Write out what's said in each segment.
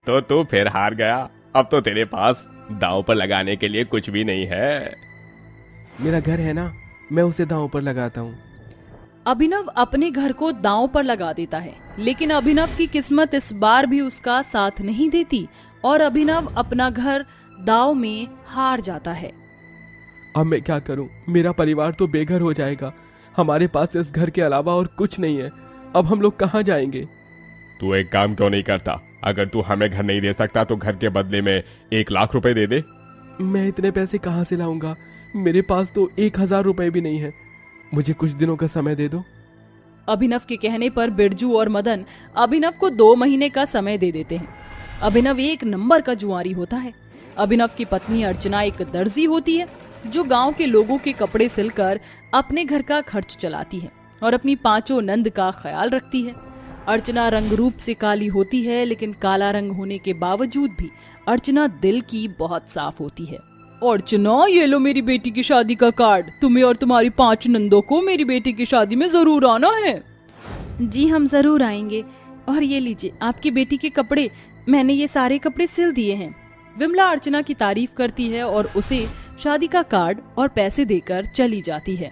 तो तू फिर हार गया। अब तो तेरे पास दांव पर लगाने के लिए कुछ भी नहीं है। मेरा घर है ना, मैं उसे दांव पर लगाता हूँ। अभिनव अपने घर को दांव पर लगा देता है, लेकिन अभिनव की किस्मत इस बार भी उसका साथ नहीं देती और अभिनव अपना घर दांव में हार जाता है। अब मैं क्या करूँ, मेरा परिवार तो बेघर हो जाएगा। हमारे पास इस घर के अलावा और कुछ नहीं है। अब हम लोग कहाँ जाएंगे? तू एक काम क्यों नहीं करता? अगर तू हमें घर नहीं दे सकता तो घर के बदले में 1 लाख रुपए दे दे। मैं इतने पैसे कहाँ से लाऊंगा? मेरे पास तो 1,000 रुपए भी नहीं है। मुझे कुछ दिनों का समय दे दो। अभिनव के कहने पर बिरजू और मदन अभिनव को 2 महीने का समय दे देते हैं। अभिनव एक नंबर का जुआरी होता है। अभिनव की पत्नी अर्चना एक दर्जी होती है जो गांव के लोगों के कपड़े सिलकर अपने घर का खर्च चलाती है और अपनी 5 नंद का ख्याल रखती है। अर्चना रंग रूप से काली होती है, लेकिन काला रंग होने के बावजूद भी अर्चना दिल की बहुत साफ होती है। अर्चना, ये लो मेरी बेटी की शादी का कार्ड। तुम्हें और तुम्हारी 5 नंदों को मेरी बेटी की शादी में जरूर आना है। जी हम जरूर आएंगे। और ये लीजिए आपकी बेटी के कपड़े, मैंने ये सारे कपड़े सिल दिए हैं। विमला अर्चना की तारीफ करती है और उसे शादी का कार्ड और पैसे देकर चली जाती है।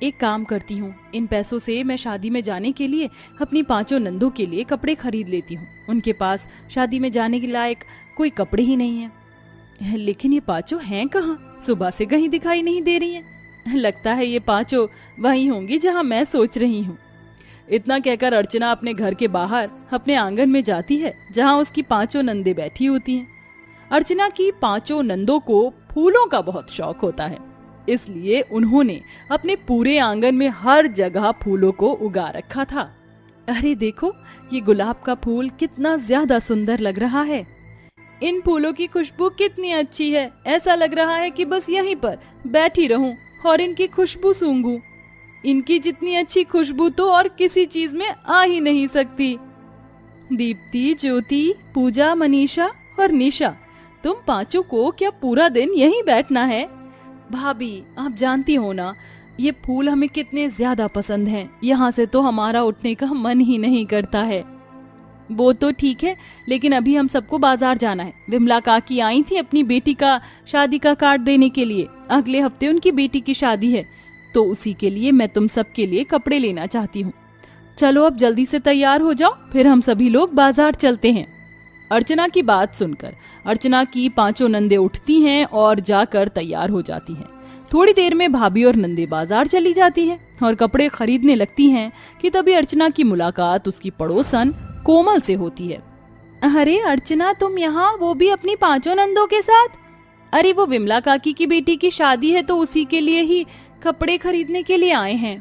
एक काम करती हूँ, इन पैसों से मैं शादी में जाने के लिए अपनी 5 नंदों के लिए कपड़े खरीद लेती हूँ। उनके पास शादी में जाने के लायक कोई कपड़े ही नहीं है। लेकिन ये 5 हैं कहाँ? सुबह से कहीं दिखाई नहीं दे रही हैं। लगता है ये 5 वहीं होंगी जहाँ मैं सोच रही हूँ। इतना कहकर अर्चना अपने घर के बाहर अपने आंगन में जाती है जहाँ उसकी 5 नंदे बैठी होती हैं। अर्चना की 5 नंदों को फूलों का बहुत शौक होता है, इसलिए उन्होंने अपने पूरे आंगन में हर जगह फूलों को उगा रखा था। अरे देखो, ये गुलाब का फूल कितना ज्यादा सुंदर लग रहा है। इन फूलों की खुशबू कितनी अच्छी है। ऐसा लग रहा है कि बस यहीं पर बैठी रहूं और इनकी खुशबू सूंघूं। इनकी जितनी अच्छी खुशबू तो और किसी चीज में आ ही नहीं सकती। दीप्ति, ज्योति, पूजा, मनीषा और निशा, तुम 5 को क्या पूरा दिन यहीं बैठना है? भाभी, आप जानती हो ना, ये फूल हमें कितने ज्यादा पसंद हैं। यहाँ से तो हमारा उठने का मन ही नहीं करता है। वो तो ठीक है, लेकिन अभी हम सबको बाजार जाना है। विमला काकी आई थी अपनी बेटी का शादी का कार्ड देने के लिए। अगले हफ्ते उनकी बेटी की शादी है, तो उसी के लिए मैं तुम सबके लिए कपड़े लेना चाहती हूँ। चलो अब जल्दी से तैयार हो जाओ, फिर हम सभी लोग बाजार चलते हैं। अर्चना की बात सुनकर अर्चना की 5 नंदे उठती हैं और जाकर तैयार हो जाती हैं। थोड़ी देर में भाभी और नंदे बाजार चली जाती हैं और कपड़े खरीदने लगती हैं कि तभी अर्चना की मुलाकात उसकी पड़ोसन कोमल से होती है। अरे अर्चना, तुम यहाँ, वो भी अपनी 5 नंदों के साथ? अरे वो विमला काकी की बेटी की शादी है तो उसी के लिए ही कपड़े खरीदने के लिए आए हैं।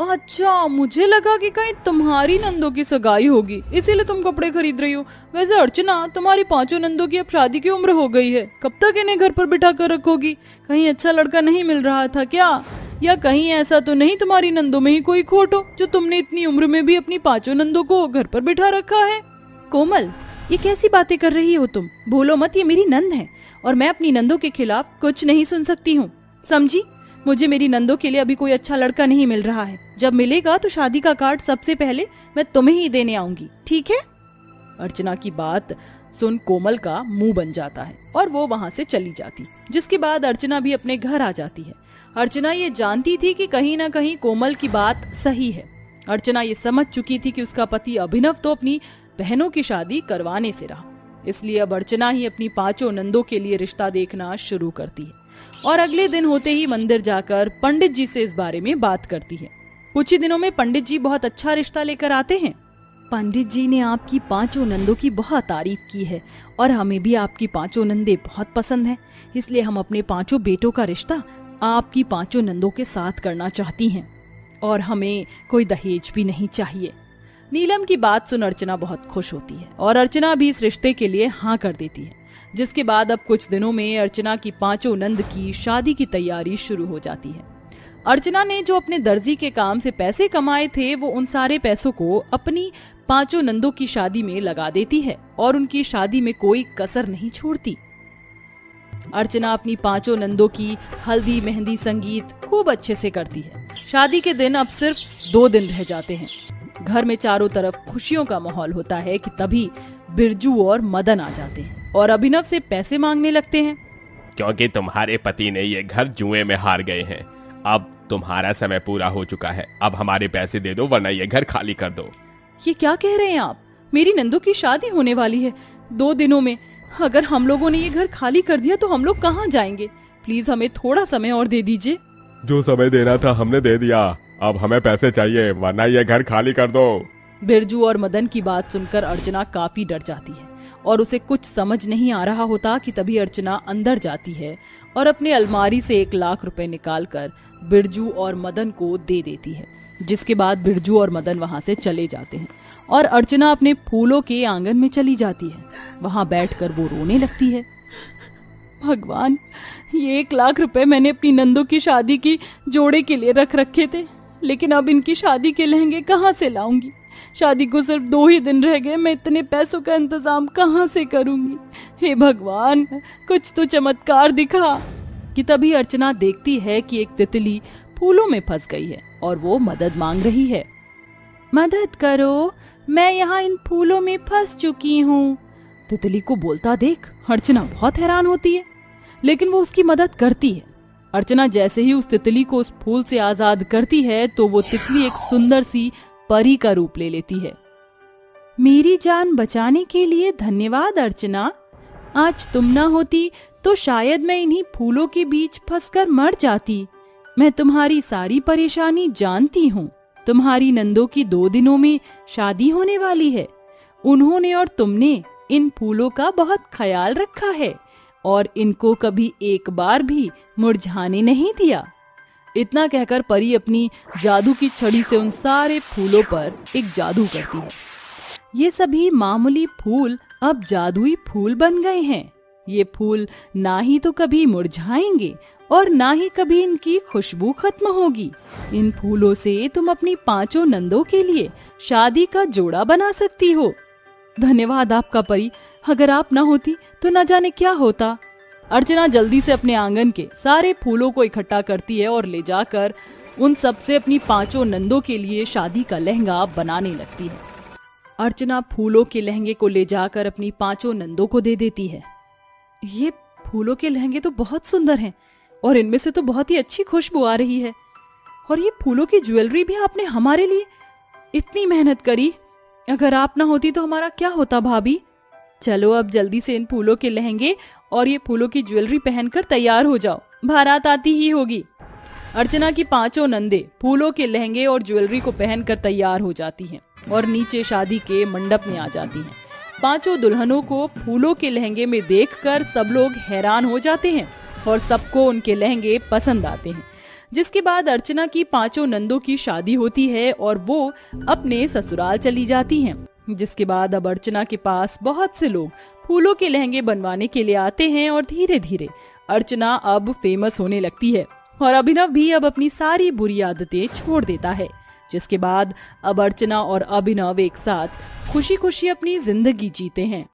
अच्छा, मुझे लगा कि कहीं तुम्हारी नंदों की सगाई होगी, इसीलिए तुम कपड़े खरीद रही हो। वैसे अर्चना, तुम्हारी 5 नंदों की अब शादी की उम्र हो गई है। कब तक इन्हें घर पर बिठा कर रखोगी? कहीं अच्छा लड़का नहीं मिल रहा था क्या? या कहीं ऐसा तो नहीं तुम्हारी नंदों में ही कोई खोट हो जो तुमने इतनी उम्र में भी अपनी 5 नंदों को घर पर बिठा रखा है? कोमल, ये कैसी बातें कर रही हो तुम? भूलो मत, ये मेरी नंद है और मैं अपनी नंदों के खिलाफ कुछ नहीं सुन सकती हूँ, समझी? मुझे मेरी नंदों के लिए अभी कोई अच्छा लड़का नहीं मिल रहा है। जब मिलेगा तो शादी का कार्ड सबसे पहले मैं तुम्हें ही देने आऊंगी, ठीक है? अर्चना की बात सुन कोमल का मुंह बन जाता है और वो वहाँ से चली जाती, जिसके बाद अर्चना भी अपने घर आ जाती है। अर्चना ये जानती थी कि कहीं ना कहीं कोमल की बात सही है। अर्चना ये समझ चुकी थी कि उसका पति अभिनव तो अपनी बहनों की शादी करवाने से रहा, इसलिए अब अर्चना ही अपनी 5 नंदों के लिए रिश्ता देखना शुरू करती है और अगले दिन होते ही मंदिर जाकर पंडित जी से इस बारे में बात करती है। कुछ ही दिनों में पंडित जी बहुत अच्छा रिश्ता लेकर आते हैं। पंडित जी ने आपकी 5 नंदों की बहुत तारीफ की है और हमें भी आपकी 5 नंदे बहुत पसंद हैं, इसलिए हम अपने 5 बेटों का रिश्ता आपकी 5 नंदों के साथ करना चाहती हैं और हमें कोई दहेज भी नहीं चाहिए। नीलम की बात सुन अर्चना बहुत खुश होती है और अर्चना भी इस रिश्ते के लिए हाँ कर देती है, जिसके बाद अब कुछ दिनों में अर्चना की 5 नंद की शादी की तैयारी शुरू हो जाती है। अर्चना ने जो अपने दर्जी के काम से पैसे कमाए थे, वो उन सारे पैसों को अपनी 5 नंदों की शादी में लगा देती है और उनकी शादी में कोई कसर नहीं छोड़ती। अर्चना अपनी 5 नंदों की हल्दी, मेहंदी, संगीत खूब अच्छे से करती है। शादी के दिन अब सिर्फ 2 दिन रह जाते हैं। घर में चारों तरफ खुशियों का माहौल होता है कि तभी बिरजू और मदन आ जाते हैं और अभिनव से पैसे मांगने लगते हैं। क्योंकि तुम्हारे पति ने ये घर जुए में हार गए हैं। अब तुम्हारा समय पूरा हो चुका है, अब हमारे पैसे दे दो वरना ये घर खाली कर दो। ये क्या कह रहे हैं आप? मेरी नंदू की शादी होने वाली है 2 दिनों में। अगर हम लोगों ने ये घर खाली कर दिया तो हम लोग कहाँ जाएंगे? प्लीज हमें थोड़ा समय और दे दीजिए। जो समय देना था हमने दे दिया, अब हमें पैसे चाहिए वरना ये घर खाली कर दो। बिरजू और मदन की बात सुनकर अर्चना काफी डर जाती है और उसे कुछ समझ नहीं आ रहा होता कि तभी अर्चना अंदर जाती है और अपने अलमारी से 1 लाख रुपए निकालकर बिरजू और मदन को दे देती है। जिसके बाद बिरजू और मदन वहां से चले जाते हैं और अर्चना अपने फूलों के आंगन में चली जाती है। वहां बैठकर वो रोने लगती है। भगवान, ये 1 लाख रुपए मैंने अपनी नंदू की शादी की जोड़े के लिए रख रखे थे, लेकिन अब इनकी शादी के लहंगे कहाँ से लाऊंगी? शादी को सिर्फ 2 ही दिन रह गए, मैं इतने पैसों का इंतजाम कहाँ से करूंगी? हे भगवान, कुछ तो चमत्कार दिखा। कि तभी अर्चना देखती है कि एक तितली फूलों में फंस गई है और वो मदद मांग रही है। मदद करो, मैं यहाँ इन फूलों में फंस चुकी हूँ। तितली को बोलता देख अर्चना बहुत हैरान होती है, लेकिन वो उसकी मदद करती है। अर्चना जैसे ही उस तितली को उस फूल से आजाद करती है तो वो तितली एक सुंदर सी परी का रूप ले लेती है। मेरी जान बचाने के लिए धन्यवाद अर्चना। आज तुम ना होती तो शायद मैं इन्हीं फूलों के बीच फंसकर मर जाती। मैं तुम्हारी सारी परेशानी जानती हूँ। तुम्हारी नंदो की 2 दिनों में शादी होने वाली है। उन्होंने और तुमने इन फूलों का बहुत ख्याल रखा है और इनको कभी एक बार भी मुरझाने नहीं दिया। इतना कहकर परी अपनी जादू की छड़ी से उन सारे फूलों पर एक जादू करती है। ये सभी मामूली फूल अब जादुई फूल बन गए हैं। ये फूल ना ही तो कभी मुरझाएंगे और ना ही कभी इनकी खुशबू खत्म होगी। इन फूलों से तुम अपनी 5 नंदों के लिए शादी का जोड़ा बना सकती हो। धन्यवाद आपका परी, अगर आप ना होती तो न जाने क्या होता। अर्चना जल्दी से अपने आंगन के सारे फूलों को इकट्ठा करती है और ले जाकर उन सब से अपनी 5 नंदों के लिए शादी का लहंगा बनाने लगती है। अर्चना फूलों के लहंगे को ले जाकर अपनी 5 नंदों को दे देती है। ये फूलों के लहंगे तो बहुत सुंदर हैं और इनमें से तो बहुत ही अच्छी खुशबू आ रही है। और ये फूलों की ज्वेलरी भी आपने हमारे लिए इतनी मेहनत करी। अगर आप ना होती तो हमारा क्या होता भाभी? चलो अब जल्दी से इन फूलों के लहंगे और ये फूलों की ज्वेलरी पहनकर तैयार हो जाओ, बारात आती ही होगी। अर्चना की 5 नंदे फूलों के लहंगे और ज्वेलरी को पहनकर तैयार हो जाती हैं और नीचे शादी के मंडप में आ जाती हैं। 5 दुल्हनों को फूलों के लहंगे में देखकर सब लोग हैरान हो जाते हैं और सबको उनके लहंगे पसंद आते हैं। जिसके बाद अर्चना की 5 नंदों की शादी होती है और वो अपने ससुराल चली जाती हैं। जिसके बाद अब अर्चना के पास बहुत से लोग फूलों के लहंगे बनवाने के लिए आते हैं और धीरे धीरे अर्चना अब फेमस होने लगती है और अभिनव भी अब अपनी सारी बुरी आदतें छोड़ देता है। जिसके बाद अब अर्चना और अभिनव एक साथ खुशी खुशी अपनी जिंदगी जीते हैं।